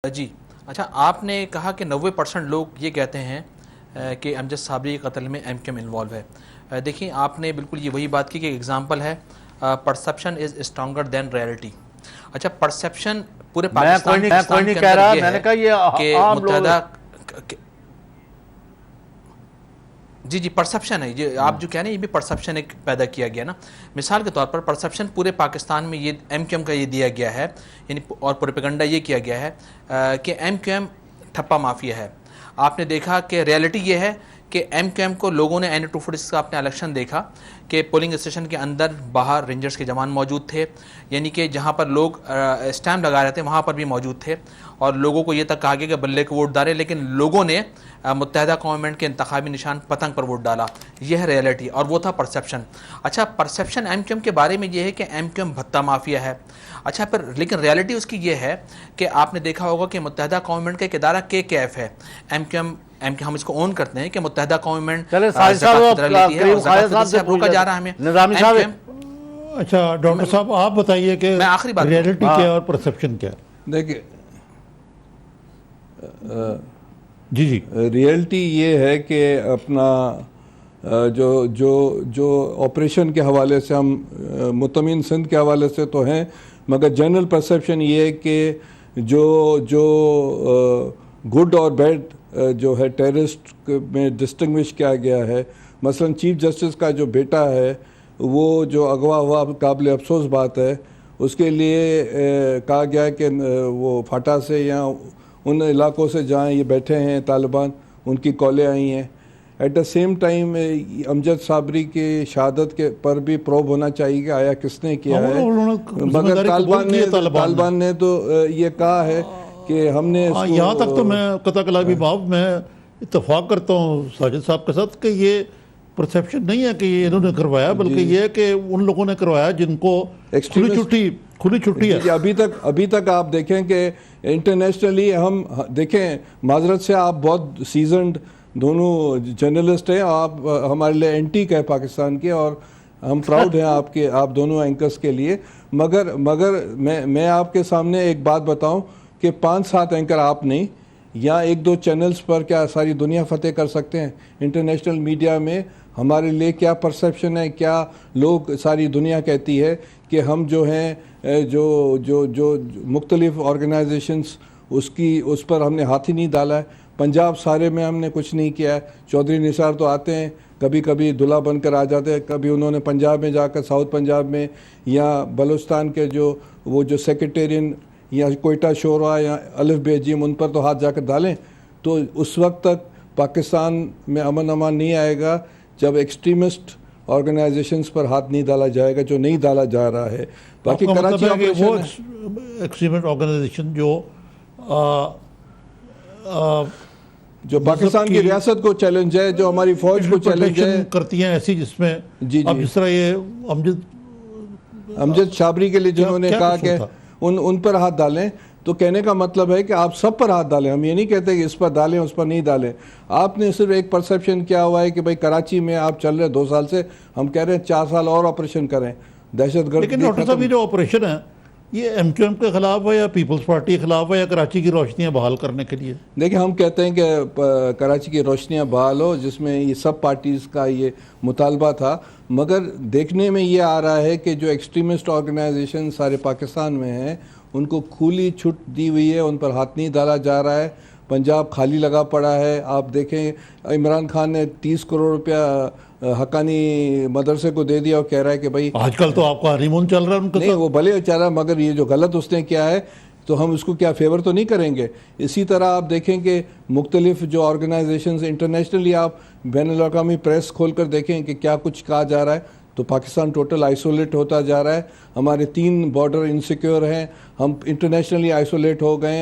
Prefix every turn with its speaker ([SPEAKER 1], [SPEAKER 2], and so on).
[SPEAKER 1] जी। अच्छा, आपने कहा कि 90% लोग ये कहते हैं कि अमजद साबरी के कत्ल में एमक्यूएम इन्वॉल्व है। देखिए, आपने बिल्कुल ये वही बात की कि एग्जांपल है perception is stronger than reality. अच्छा, परसेप्शन पूरे पाकिस्तान के
[SPEAKER 2] कह
[SPEAKER 1] अंदर
[SPEAKER 2] रहा,
[SPEAKER 1] ये
[SPEAKER 2] मैंने
[SPEAKER 1] है
[SPEAKER 2] कहा ये
[SPEAKER 1] कि
[SPEAKER 2] आम लोग।
[SPEAKER 1] मुत्तहदा जी, परसेप्शन है ये, आप जो कह रहे हैं ये भी परसेप्शन एक पैदा किया गया ना। मिसाल के तौर पर परसेप्शन पूरे पाकिस्तान में ये एमक्यूएम का ये दिया गया है, यानी और प्रोपेगेंडा ये किया गया है कि एमक्यूएम ठप्पा माफिया है। आपने देखा कि रियलिटी ये है कि एमक्यूएम को लोगों ने एन 246 का अपना इलेक्शन देखा कि पोलिंग स्टेशन के अंदर बाहर रेंजर्स के जवान मौजूद थे, यानी कि जहाँ पर लोग स्टैम्प लगा रहे थे वहाँ पर भी मौजूद थे, और लोगों को ये तक कहा गया कि बल्ले को वोट डालें, लेकिन लोगों ने मुत्तहदा गवर्नमेंट के इंतखाबी निशान पतंग पर वोट डाला। यह है रियलिटी और वो था परसेप्शन। अच्छा, परसेप्शन एमक्यूएम के बारे में ये है कि एमक्यूएम भत्ता माफिया है। अच्छा, पर लेकिन रियलिटी उसकी ये है कि आपने देखा होगा कि मुत्तहदा गवर्नमेंट का एक इदारा KKF है। एमक्यूएम हम इसको ओन करते हैं कि मुत्तहदा गवर्नमेंट रोका जा रहा है हमें।
[SPEAKER 2] अच्छा डॉक्टर साहब, आप बताइए कि
[SPEAKER 1] मैं आखिरी बात
[SPEAKER 2] रियलिटी क्या है और परसेप्शन क्या है।
[SPEAKER 3] देखिए,
[SPEAKER 2] जी
[SPEAKER 3] रियलिटी ये है कि अपना जो जो जो ऑपरेशन के हवाले से हम मुतमिन सिंध के हवाले से तो हैं, मगर जनरल परसेप्शन ये है कि जो जो गुड और बैड जो है टेररिस्ट में डिस्टिंग्विश किया गया है। मसलन चीफ जस्टिस का जो बेटा है वो जो अगवा हुआ, काबिल अफसोस बात है। उसके लिए कहा गया है कि वो फाटा से या उन इलाकों से जहाँ ये बैठे हैं तालिबान, उनकी कॉलें आई हैं। At the same time Amjad Sabri की शहादत के पर भी प्रोब होना चाहिए कि आया किसने किया है, मगर तालिबान ने तो ये कहा है कि हमने
[SPEAKER 2] यहाँ तक तो मैं कतई कलामी बाब मैं इत्तेफाक करता हूँ साजिद साहब के साथ कि ये परसेप्शन नहीं है कि ये इन्होंने करवाया, बल्कि ये है कि उन लोगों ने करवाया जिनको खुली छुट्टी है।
[SPEAKER 3] अभी तक आप देखें कि इंटरनेशनली हम देखें, माजरत से आप बहुत सीजनड दोनों जर्नलिस्ट हैं, आप हमारे लिए एंटीक है पाकिस्तान के, और हम प्राउड हैं आपके, आप दोनों एंकर्स के लिए। मगर मैं आपके सामने एक बात बताऊं कि 5-7 एंकर आप नहीं या 1-2 चैनल्स पर क्या सारी दुनिया फतेह कर सकते हैं। इंटरनेशनल मीडिया में हमारे लिए क्या परसेप्शन है, क्या लोग, सारी दुनिया कहती है कि हम जो हैं जो जो जो मुख्तलिफ ऑर्गेनाइजेशंस उस पर हमने हाथ ही नहीं डाला है। पंजाब सारे में हमने कुछ नहीं किया है। चौधरी निसार तो आते हैं, कभी कभी दूल्हा बनकर आ जाते हैं, कभी उन्होंने पंजाब में जाकर, साउथ पंजाब में या बलूचिस्तान के जो सेक्रेटेरियन या कोयटा शोरा या अलिफ बेजीम, उन पर तो हाथ जाकर डालें। तो उस वक्त तक पाकिस्तान में अमन नहीं आएगा जब एक्सट्रीमिस्ट ऑर्गेनाइजेशंस पर हाथ नहीं डाला जाएगा, जो नहीं डाला जा रहा है। बाकी कराची
[SPEAKER 2] वो एक्सट्रीमिस्ट ऑर्गेनाइजेशन
[SPEAKER 3] जो पाकिस्तान की रियासत को चैलेंज है, जो हमारी फौज को चैलेंज है,
[SPEAKER 2] करती हैं ऐसी, जिसमें अब जिस तरह ये अमजद
[SPEAKER 3] साबरी के लिए जिन्होंने कहा कि उन पर हाथ डालें, तो कहने का मतलब है कि आप सब पर हाथ डालें। हम ये नहीं कहते कि इस पर डालें उस पर नहीं डालें। आपने सिर्फ एक परसेप्शन किया हुआ है कि भाई कराची में आप चल रहे 2 साल से, हम कह रहे हैं 4 साल और ऑपरेशन करें दहशतगर्द।
[SPEAKER 2] लेकिन डॉक्टर साहब, ये जो ऑपरेशन है ये एमक्यूएम के खिलाफ है या पीपल्स पार्टी के खिलाफ है या कराची की रोशनियां बहाल करने के लिए?
[SPEAKER 3] देखिए, हम कहते हैं कि कराची की रोशनियां बहाल हो, जिसमें ये सब पार्टीज़ का ये मुतालबा था। मगर देखने में ये आ रहा है कि जो एक्सट्रीमिस्ट ऑर्गेनाइजेशन सारे पाकिस्तान में हैं, उनको खुली छूट दी हुई है, उन पर हाथ नहीं डाला जा रहा है। पंजाब खाली लगा पड़ा है। आप देखें, इमरान खान ने 30 करोड़ रुपया हकानी मदरसे को दे दिया और कह रहा है कि भाई
[SPEAKER 2] आजकल तो आपका हनीमून चल रहा है उनका।
[SPEAKER 3] नहीं, वो भले चल रहा है, मगर ये जो गलत उसने किया है तो हम उसको क्या फेवर तो नहीं करेंगे। इसी तरह आप देखें कि मुख्तलिफ जो ऑर्गेनाइजेशंस इंटरनेशनली, आप बैनुल-अक़वामी प्रेस खोल कर देखें कि क्या कुछ कहा जा रहा है, तो पाकिस्तान टोटल आइसोलेट होता जा रहा है। हमारे 3 बॉर्डर इनसिक्योर हैं, हम इंटरनेशनली आइसोलेट हो गए हैं।